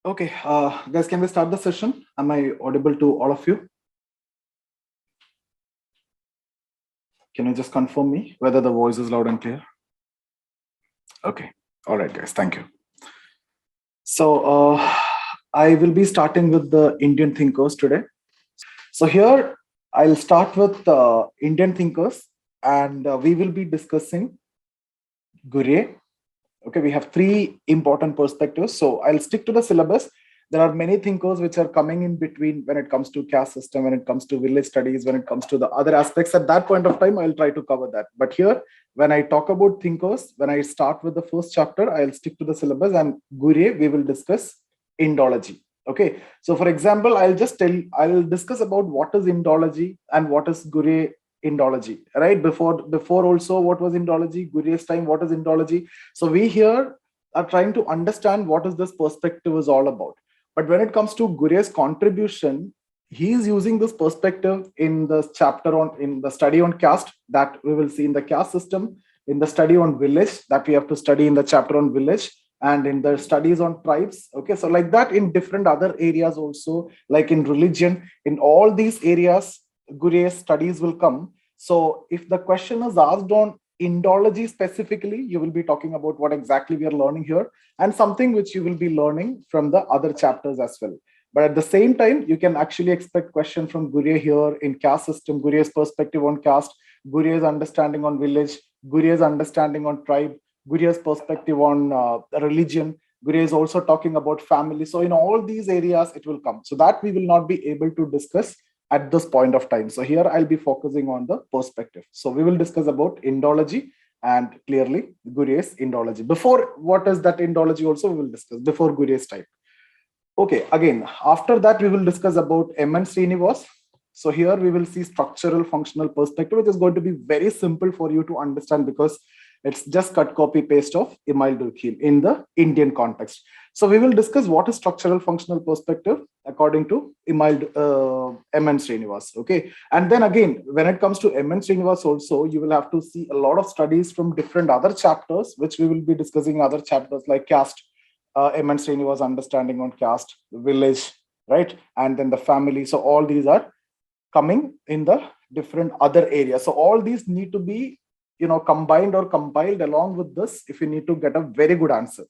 Okay, guys, can we start the session? Am I audible to all of you? Can you just confirm me whether the voice is loud and clear? Okay, all right, guys, thank you. So I will be starting with the Indian thinkers today. So here I'll start with Indian thinkers, and we will be discussing Ghurye. Okay, we have three important perspectives. So I'll stick to the syllabus. There are many thinkers which are coming in between when it comes to caste system, when it comes to village studies, when it comes to the other aspects. At that point of time, I'll try to cover that. But here, when I talk about thinkers, when I start with the first chapter, I'll stick to the syllabus, and Ghurye, we will discuss Indology. Okay, so for example, I'll discuss about what is Indology and what is Ghurye Indology, right? Before also, what was Indology? Ghurye's time, what is Indology? So we here are trying to understand what is this perspective is all about. But when it comes to Ghurye's contribution, he is using this perspective in the in the study on caste that we will see in the caste system, in the study on village that we have to study in the chapter on village, and in the studies on tribes. Okay, so like that in different other areas also, like in religion, in all these areas, Ghurye's studies will come. So if the question is asked on Indology specifically, you will be talking about what exactly we are learning here, and something which you will be learning from the other chapters as well. But at the same time, you can actually expect question from Ghurye here in caste system, Ghurye's perspective on caste, Ghurye's understanding on village, Ghurye's understanding on tribe, Ghurye's perspective on religion. Ghurye is also talking about family. So in all these areas, it will come. So that we will not be able to discuss at this point of time. So here I'll be focusing on the perspective. So we will discuss about Indology and clearly Ghurye's Indology. Before, what is that Indology also we will discuss before Ghurye's type. Okay, again, after that we will discuss about M. N. Srinivas. So here we will see structural functional perspective, which is going to be very simple for you to understand because it's just cut, copy, paste of Emile Durkheim in the Indian context. So we will discuss what is structural functional perspective according to M. N. Srinivas. Okay, and then again, when it comes to M. N. Srinivas also, you will have to see a lot of studies from different other chapters, which we will be discussing other chapters like caste, M. N. Srinivas understanding on caste, village, right, and then the family. So all these are coming in the different other areas. So all these need to be combined or compiled along with this if you need to get a very good answer.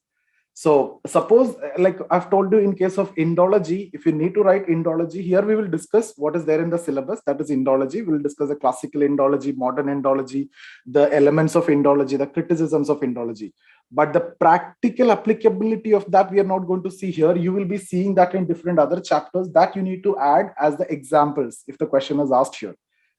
So suppose, like I've told you, in case of Indology, if you need to write Indology, here we will discuss what is there in the syllabus, that is Indology. We'll discuss the classical Indology, modern Indology, the elements of Indology, the criticisms of Indology. But the practical applicability of that we are not going to see here. You will be seeing that in different other chapters that you need to add as the examples if the question is asked here.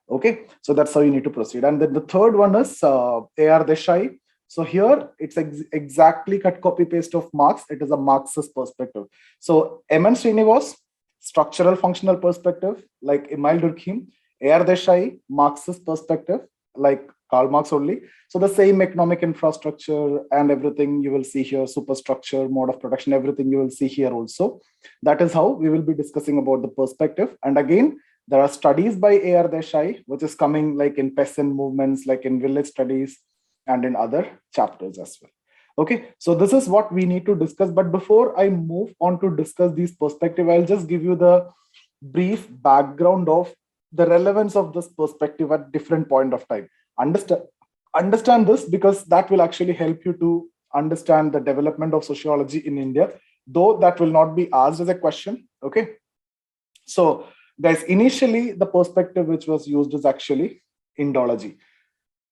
Okay, so that's how you need to proceed. And then the third one is A.R. Desai. So here it's exactly cut, copy, paste of Marx. It is a Marxist perspective. So M. N. Srinivas, structural functional perspective, like Emile Durkheim. A.R. Desai, Marxist perspective, like Karl Marx only. So the same economic infrastructure and everything you will see here, superstructure, mode of production, everything you will see here also. That is how we will be discussing about the perspective. And again, there are studies by A.R. Desai, which is coming like in peasant movements, like in village studies, and in other chapters as well. Okay, so this is what we need to discuss. But before I move on to discuss these perspectives, I'll just give you the brief background of the relevance of this perspective at different point of time. Understand this because that will actually help you to understand the development of sociology in India, though that will not be asked as a question. Okay, so guys, initially the perspective which was used is actually Indology.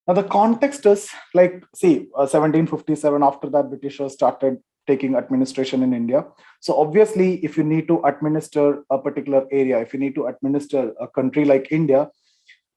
Now the context is like, see, 1757, after that Britishers started taking administration in India. So obviously, if you need to administer a particular area, if you need to administer a country like India,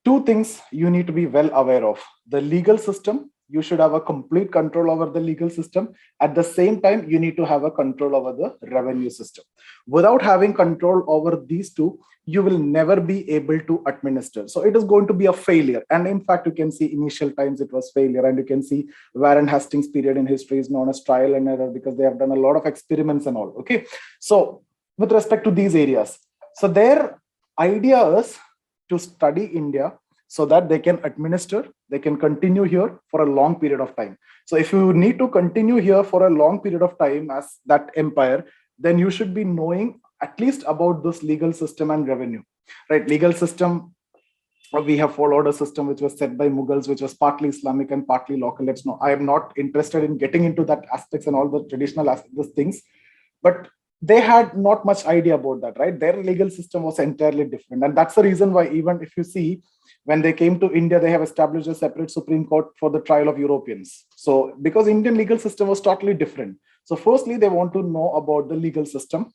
two things you need to be well aware of. The legal system, you should have a complete control over the legal system. At the same time, you need to have a control over the revenue system. Without having control over these two, you will never be able to administer. So it is going to be a failure. And in fact, you can see initial times it was failure. And you can see Warren Hastings period in history is known as trial and error because they have done a lot of experiments and all. Okay. So with respect to these areas, so their idea is to study India so that they can administer, they can continue here for a long period of time. So if you need to continue here for a long period of time as that empire, then you should be knowing at least about this legal system and revenue, right? Legal system, we have followed a system which was set by Mughals, which was partly Islamic and partly local. Let's know. I am not interested in getting into that aspects and all the traditional aspects, those things, but they had not much idea about that, right? Their legal system was entirely different, and that's the reason why even if you see, when they came to India, they have established a separate Supreme Court for the trial of Europeans. So because Indian legal system was totally different. So firstly, they want to know about the legal system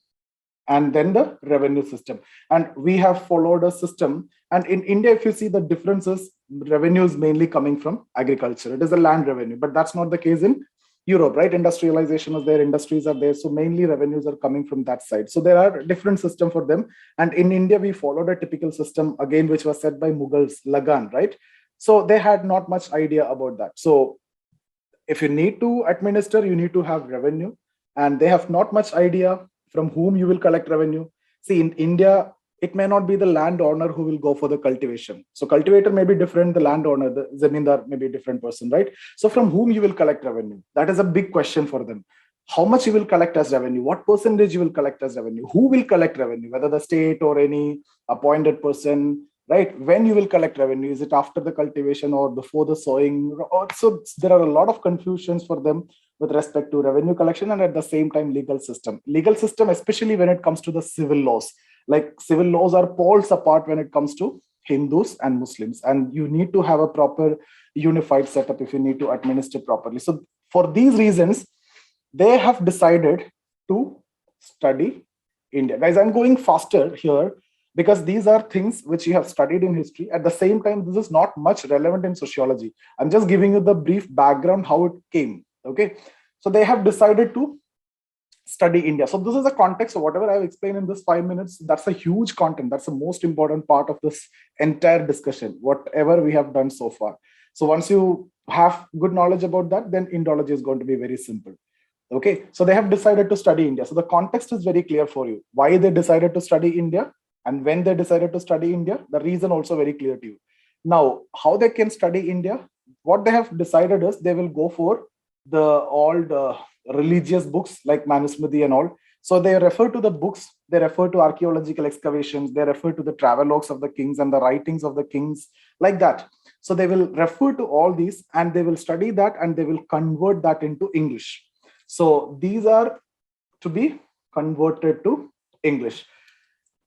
and then the revenue system. And we have followed a system. And in India, if you see the differences, revenue is mainly coming from agriculture. It is a land revenue, but that's not the case in Europe, right? Industrialization is there, industries are there. So mainly revenues are coming from that side. So there are different systems for them. And in India, we followed a typical system, again, which was set by Mughals, Lagan, right? So they had not much idea about that. So if you need to administer, you need to have revenue. And they have not much idea from whom you will collect revenue. See, in India, it may not be the landowner who will go for the cultivation. So cultivator may be different, the landowner, the zamindar may be a different person, right? So from whom you will collect revenue? That is a big question for them. How much you will collect as revenue? What percentage you will collect as revenue? Who will collect revenue? Whether the state or any appointed person, right? When you will collect revenue? Is it after the cultivation or before the sowing? So there are a lot of confusions for them with respect to revenue collection, and at the same time legal system, especially when it comes to the civil laws. Like civil laws are poles apart when it comes to Hindus and Muslims, and you need to have a proper unified setup if you need to administer properly. So for these reasons, they have decided to study India. Guys, I'm going faster here because these are things which you have studied in history. At the same time, this is not much relevant in sociology. I'm just giving you the brief background, how it came. Okay, so they have decided to study India. So this is the context. So whatever I've explained in this 5 minutes, that's a huge content. That's the most important part of this entire discussion, whatever we have done so far. So once you have good knowledge about that, then Indology is going to be very simple. Okay, so they have decided to study India. So the context is very clear for you. Why they decided to study India and when they decided to study India, the reason also very clear to you. Now, how they can study India? What they have decided is they will go for the old religious books like Manusmriti and all. So they refer to the books, they refer to archaeological excavations, they refer to the travelogues of the kings and the writings of the kings, like that. So they will refer to all these and they will study that and they will convert that into English. So these are to be converted to English.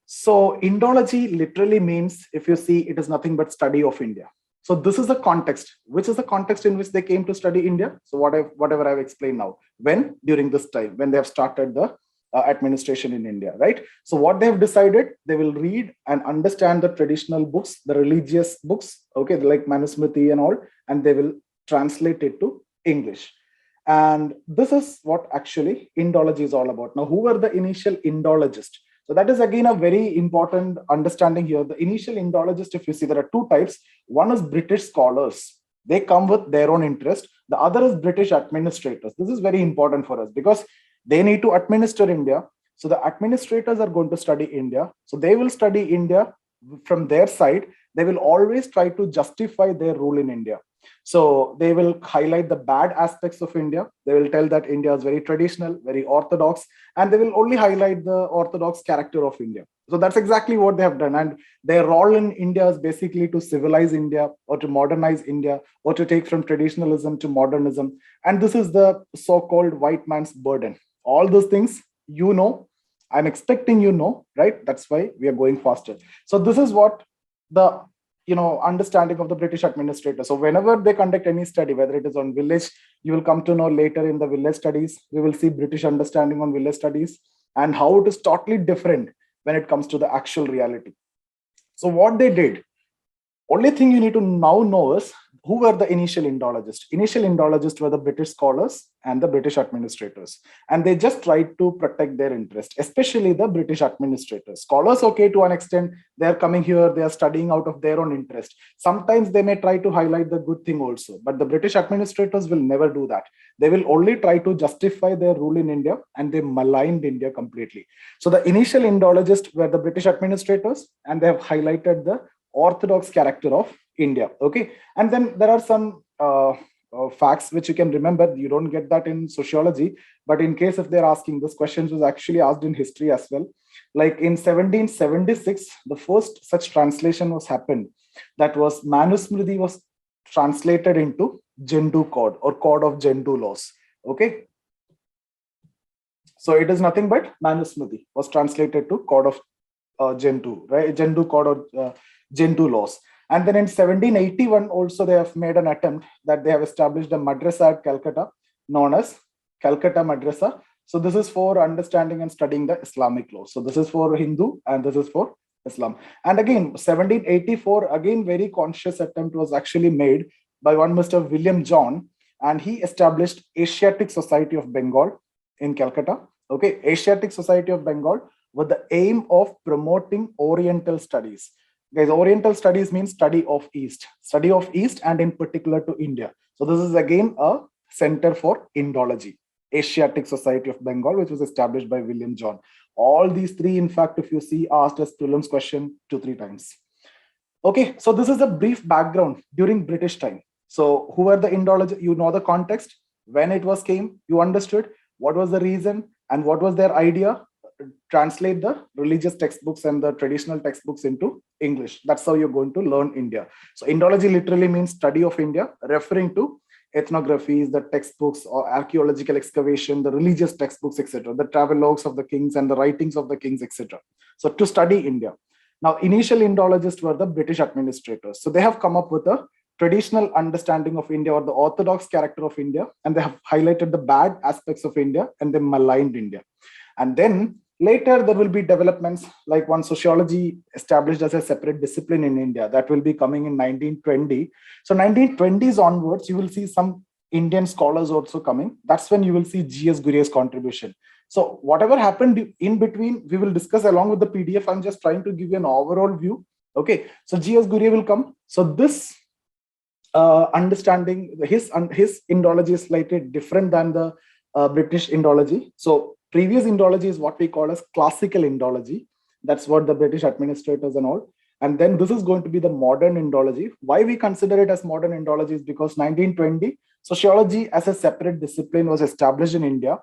So Indology literally means, if you see, it is nothing but study of India. So this is the context, which is the context in which they came to study India. So whatever I've explained now, when? During this time, when they have started the administration in India, right? So what they have decided, they will read and understand the traditional books, the religious books, okay, like Manusmriti and all, and they will translate it to English. And this is what actually Indology is all about. Now, who were the initial Indologists? So that is again a very important understanding here. The initial Indologist, if you see, there are two types. One is British scholars. They come with their own interest. The other is British administrators. This is very important for us because they need to administer India. So the administrators are going to study India. So they will study India from their side. They will always try to justify their rule in India. So they will highlight the bad aspects of India. They will tell that India is very traditional, very orthodox, and they will only highlight the orthodox character of India. So that's exactly what they have done. And their role in India is basically to civilize India or to modernize India or to take from traditionalism to modernism. And this is the so-called white man's burden. All those things, you know, I'm expecting you know, right? That's why we are going faster. So this is what the understanding of the British administrator. So whenever they conduct any study, whether it is on village, you will come to know later in the village studies, we will see British understanding on village studies and how it is totally different when it comes to the actual reality. So what they did, only thing you need to now know is who were the initial Indologists. Initial Indologists were the British scholars and the British administrators. And they just tried to protect their interest, especially the British administrators. Scholars, okay, to an extent, they're coming here, they are studying out of their own interest. Sometimes they may try to highlight the good thing also, but the British administrators will never do that. They will only try to justify their rule in India, and they maligned India completely. So the initial Indologists were the British administrators, and they have highlighted the orthodox character of India. Okay, and then there are some facts which you can remember. You don't get that in sociology, but in case if they're asking, this questions was actually asked in history as well. Like in 1776, the first such translation was happened. That was Manusmriti was translated into Jendu Code or Code of Jendu laws. Okay. So it is nothing but Manusmriti was translated to Code of Jendu, right? Jendu Code or Jendu laws. And then in 1781, also they have made an attempt that they have established a madrasa at Calcutta known as Calcutta Madrasa. So this is for understanding and studying the Islamic law. So this is for Hindu and this is for Islam. And again, 1784, again, very conscious attempt was actually made by one Mr. William John, and he established Asiatic Society of Bengal in Calcutta. Okay, Asiatic Society of Bengal with the aim of promoting Oriental studies. Guys, Oriental studies means study of East and in particular to India. So this is again a center for Indology, Asiatic Society of Bengal, which was established by William John. All these three, in fact, if you see, asked as prelims question 2-3 times. Okay, so this is a brief background during British time. So who were the Indology? You know the context, when it was came, you understood what was the reason and what was their idea. Translate the religious textbooks and the traditional textbooks into English. That's how you're going to learn India. So Indology literally means study of India, referring to ethnographies, the textbooks or archaeological excavation, the religious textbooks, etc., the travelogues of the kings and the writings of the kings, etc. So to study India. Now, initial Indologists were the British administrators. So they have come up with a traditional understanding of India or the orthodox character of India, and they have highlighted the bad aspects of India and they maligned India. And then later, there will be developments like one sociology established as a separate discipline in India that will be coming in 1920. So 1920s onwards, you will see some Indian scholars also coming. That's when you will see G.S. Ghurye's contribution. So whatever happened in between, we will discuss along with the PDF. I'm just trying to give you an overall view. Okay, so G.S. Ghurye will come. So this understanding, his Indology is slightly different than the British Indology. So previous Indology is what we call as classical Indology. That's what the British administrators and all. And then this is going to be the modern Indology. Why we consider it as modern Indology is because 1920, sociology as a separate discipline was established in India,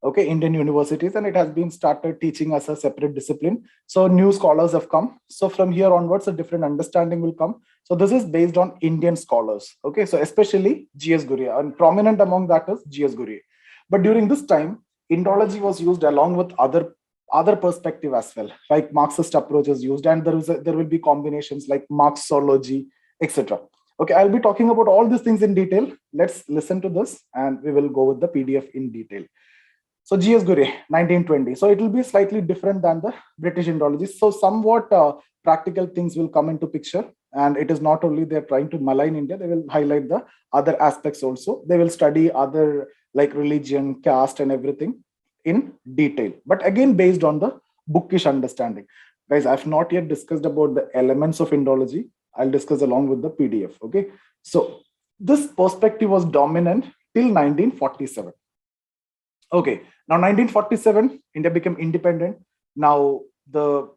okay, Indian universities, and it has been started teaching as a separate discipline. So new scholars have come. So from here onwards, a different understanding will come. So this is based on Indian scholars, okay, so especially G.S. Ghurye, and prominent among that is G.S. Ghurye. But during this time, Indology was used along with other perspective as well, like Marxist approaches used, and there will be combinations like Marxology, etc. Okay, I'll be talking about all these things in detail. Let's listen to this, and we will go with the PDF in detail. So G.S. Ghurye, 1920. So it will be slightly different than the British Indology. So somewhat practical things will come into picture, and it is not only they're trying to malign India, they will highlight the other aspects also. They will study other like religion, caste, and everything in detail, but again based on the bookish understanding. Guys, I've not yet discussed about the elements of Indology. I'll discuss along with the PDF. Okay, so this perspective was dominant till 1947. Okay, now 1947, India became independent. Now the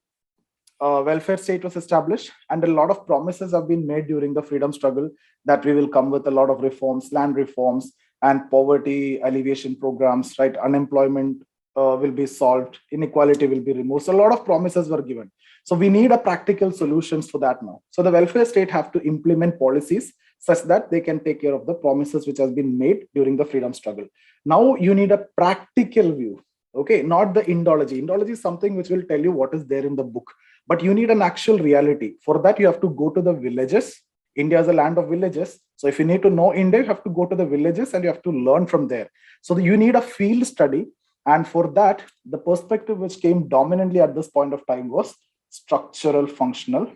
welfare state was established, and a lot of promises have been made during the freedom struggle that we will come with a lot of reforms, land reforms, and poverty alleviation programs, right? Unemployment will be solved, inequality will be removed. So a lot of promises were given. So we need a practical solutions for that now. So the welfare state have to implement policies such that they can take care of the promises which has been made during the freedom struggle. Now you need a practical view, okay? Not the Indology. Indology is something which will tell you what is there in the book, but you need an actual reality. For that, you have to go to the villages. India is a land of villages. So if you need to know India, you have to go to the villages and you have to learn from there. So you need a field study. And for that, the perspective which came dominantly at this point of time was structural functional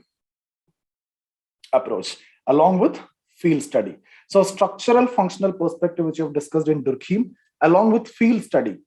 approach, along with field study. So structural functional perspective, which you have discussed in Durkheim, along with field study.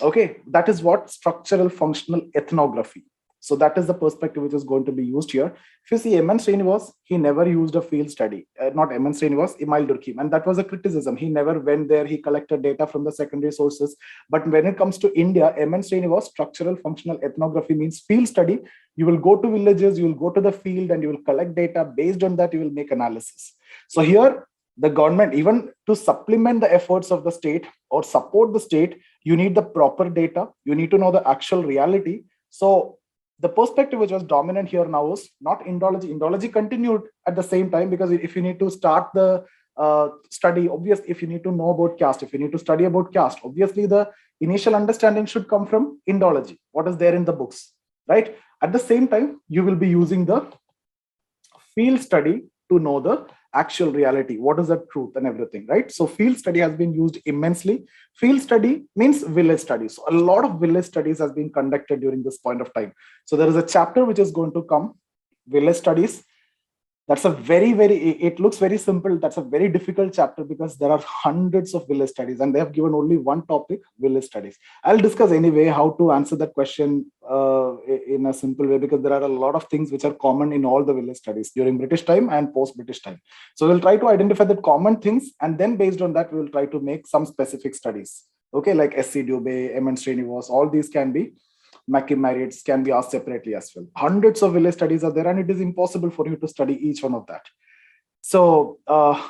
Okay, that is what structural functional ethnography. So that is the perspective which is going to be used here. If you see M.N. Srinivas, he never used a field study, not M.N. Srinivas, Emil Durkheim. And that was a criticism. He never went there. He collected data from the secondary sources. But when it comes to India, M.N. Srinivas, structural functional ethnography means field study. You will go to villages, you will go to the field, and you will collect data. Based on that, you will make analysis. So here, the government, even to supplement the efforts of the state or support the state, you need the proper data, you need to know the actual reality. So the perspective which was dominant here now is not Indology. Indology continued at the same time, because if you need to start the study, obviously, if you need to know about caste, if you need to study about caste, obviously the initial understanding should come from Indology, what is there in the books, right? At the same time, you will be using the field study to know the actual reality, what is the truth and everything, right? So field study has been used immensely. Field study means village studies. So a lot of village studies has been conducted during this point of time. So there is a chapter which is going to come, village studies. That's a it looks very simple. That's a very difficult chapter, because there are hundreds of village studies and they have given only one topic, village studies. I'll discuss anyway how to answer that question in a simple way, because there are a lot of things which are common in all the village studies during British time and post-British time. So we'll try to identify the common things, and then based on that, we'll try to make some specific studies. Okay, like SC Dubey, M. Srinivas, all these can be Merits can be asked separately as well. Hundreds of village studies are there, and it is impossible for you to study each one of that. So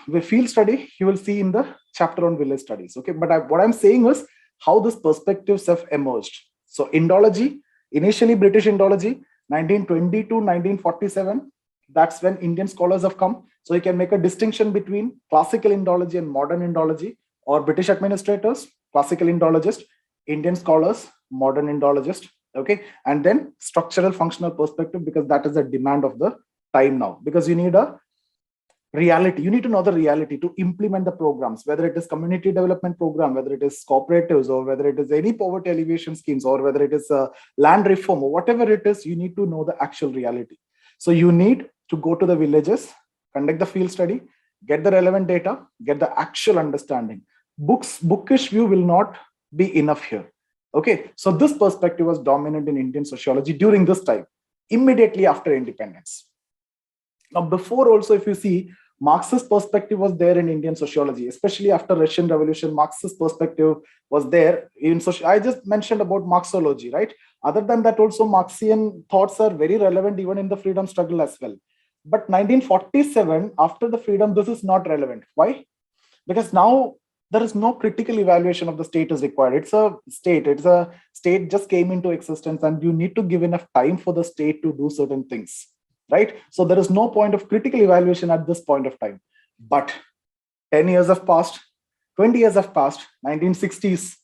with field study, you will see in the chapter on village studies. Okay, but what I'm saying is how these perspectives have emerged. So Indology, initially British Indology, 1920 to 1947, that's when Indian scholars have come. So you can make a distinction between classical Indology and modern Indology, or British administrators, classical Indologist, Indian scholars, modern Indologist. Okay, and then structural functional perspective, because that is the demand of the time now, because you need a reality, you need to know the reality to implement the programs, whether it is community development program, whether it is cooperatives, or whether it is any poverty alleviation schemes, or whether it is land reform, or whatever it is, you need to know the actual reality. So you need to go to the villages, conduct the field study, get the relevant data, get the actual understanding. Bookish view will not be enough here. Okay, so this perspective was dominant in Indian sociology during this time, immediately after independence. Now, before also, if you see, Marxist perspective was there in Indian sociology, especially after Russian Revolution. Marxist perspective was there in social. I just mentioned about Marxology, right? Other than that, also Marxian thoughts are very relevant even in the freedom struggle as well. But 1947, after the freedom, this is not relevant. Why? Because now there is no critical evaluation of the state is required. It's a state just came into existence, and you need to give enough time for the state to do certain things, right? So there is no point of critical evaluation at this point of time. But 10 years have passed, 20 years have passed, 1960s,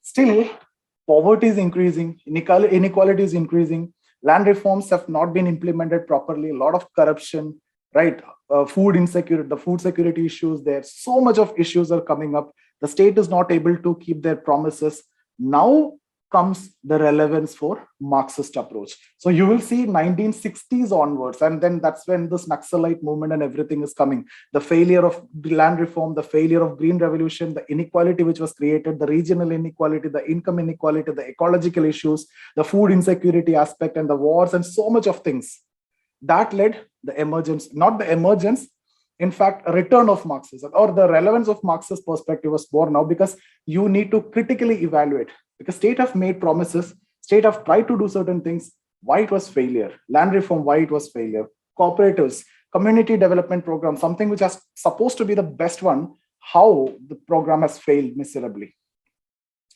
still poverty is increasing, inequality is increasing, land reforms have not been implemented properly, a lot of corruption, right? Food insecurity, the food security issues there, so much of issues are coming up. The state is not able to keep their promises. Now comes the relevance for Marxist approach. So you will see 1960s onwards, and then that's when this Naxalite movement and everything is coming. The failure of the land reform, the failure of Green Revolution, the inequality which was created, the regional inequality, the income inequality, the ecological issues, the food insecurity aspect, and the wars, and so much of things. That led the emergence, not the emergence, in fact, a return of Marxism, or the relevance of Marxist perspective was born now, because you need to critically evaluate, because state have made promises, state have tried to do certain things, why it was failure, land reform, why it was failure, cooperatives, community development program, something which is supposed to be the best one, how the program has failed miserably.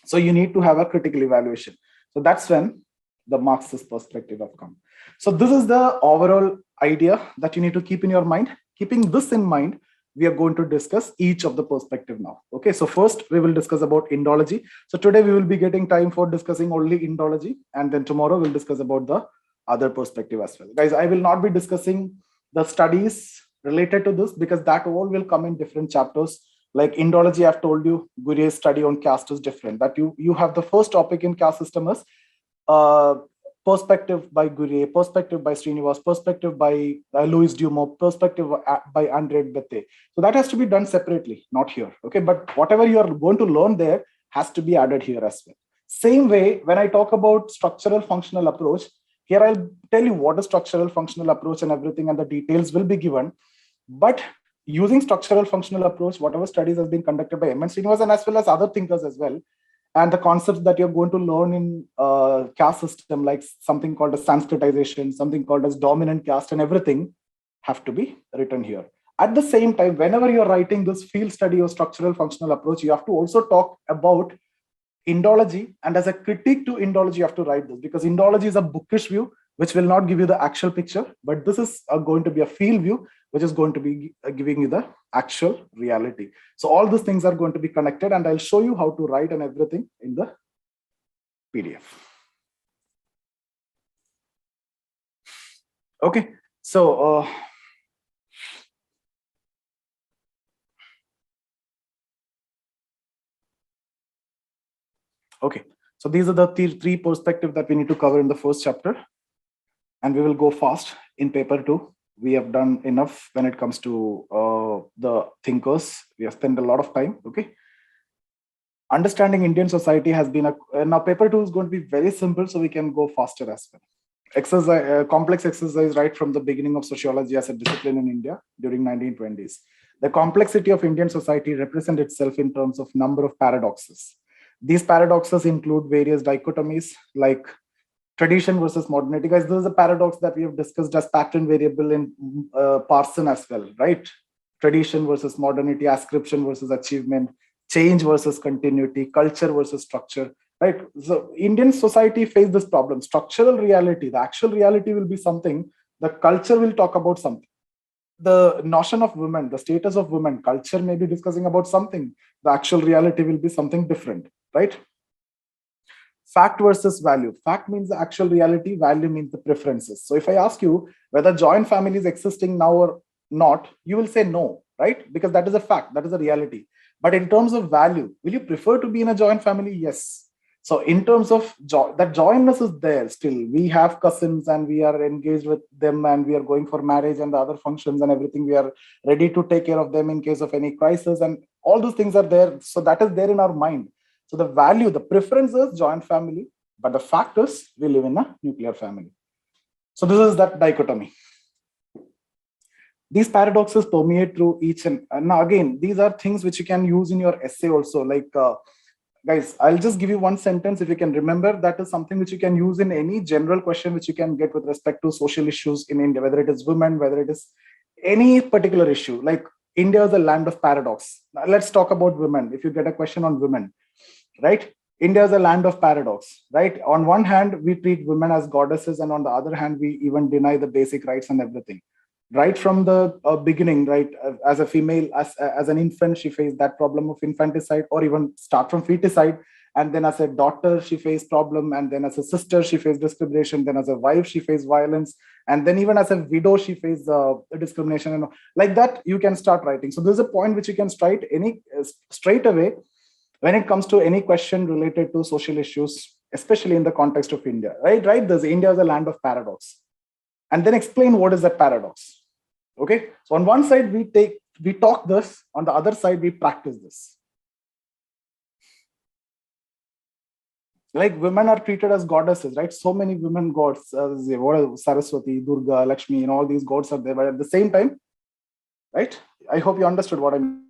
So you need to have a critical evaluation. So that's when the Marxist perspective have come. So this is the overall idea that you need to keep in your mind. Keeping this in mind, we are going to discuss each of the perspective now. Okay, so first we will discuss about Indology. So today we will be getting time for discussing only Indology, and then tomorrow we'll discuss about the other perspective as well. Guys, I will not be discussing the studies related to this, because that all will come in different chapters. Like Indology, I've told you, Ghurye's study on caste is different. That you have the first topic in caste system is perspective by Guri, perspective by Srinivas, perspective by Louis Dumont, perspective by Andre Bette. So that has to be done separately, not here. Okay, but whatever you are going to learn there has to be added here as well. Same way, when I talk about structural functional approach, here I'll tell you what is structural functional approach and everything, and the details will be given. But using structural functional approach, whatever studies has been conducted by M. Srinivas, and as well as other thinkers as well, and the concepts that you're going to learn in caste system, like something called as Sanskritization, something called as dominant caste, and everything have to be written here. At the same time, whenever you're writing this field study or structural functional approach, you have to also talk about Indology, and as a critique to Indology, you have to write this, because Indology is a bookish view which will not give you the actual picture, but this is going to be a field view which is going to be giving you the actual reality. So all these things are going to be connected, and I'll show you how to write and everything in the PDF. Okay, so okay, so these are the three perspectives that we need to cover in the first chapter, and we will go fast in paper 2. We have done enough when it comes to the thinkers. We have spent a lot of time. Okay, understanding Indian society has been now paper 2 is going to be very simple, so we can go faster as well. Exercise, complex exercise right from the beginning of sociology as a discipline in India during 1920s. The complexity of Indian society represents itself in terms of number of paradoxes. These paradoxes include various dichotomies like tradition versus modernity. Guys, this is a paradox that we have discussed as pattern variable in Parson as well, right? Tradition versus modernity, ascription versus achievement, change versus continuity, culture versus structure, right? So Indian society faced this problem. Structural reality, the actual reality will be something, the culture will talk about something. The notion of women, the status of women, culture may be discussing about something. The actual reality will be something different, right? Fact versus value. Fact means the actual reality, value means the preferences. So if I ask you whether joint family is existing now or not, you will say no, right? Because that is a fact, that is a reality. But in terms of value, will you prefer to be in a joint family? Yes. So in terms of that jointness is there still. We have cousins and we are engaged with them and we are going for marriage and the other functions and everything. We are ready to take care of them in case of any crisis, and all those things are there. So that is there in our mind. So the value, the preference is joint family, but the fact is we live in a nuclear family. So this is that dichotomy. These paradoxes permeate through each and now again, these are things which you can use in your essay also. Like guys, I'll just give you one sentence. If you can remember, that is something which you can use in any general question which you can get with respect to social issues in India, whether it is women, whether it is any particular issue. Like India is a land of paradox. Now, let's talk about women. If you get a question on women, right? India is a land of paradox, right? On one hand, we treat women as goddesses, and on the other hand, we even deny the basic rights and everything. Right from the beginning, right? As a female, as an infant, she faced that problem of infanticide, or even start from feticide. And then as a daughter, she faced problem. And then as a sister, she faced discrimination. Then as a wife, she faced violence. And then even as a widow, she faced discrimination. And like that, you can start writing. So there's a point which you can straight away when it comes to any question related to social issues, especially in the context of India, right? There's India is a land of paradox. And then explain what is that paradox. Okay, so on one side we talk this, on the other side we practice this. Like women are treated as goddesses, right? So many women gods, Saraswati, Durga, Lakshmi, and all these gods are there, but at the same time, right? I hope you understood what I mean.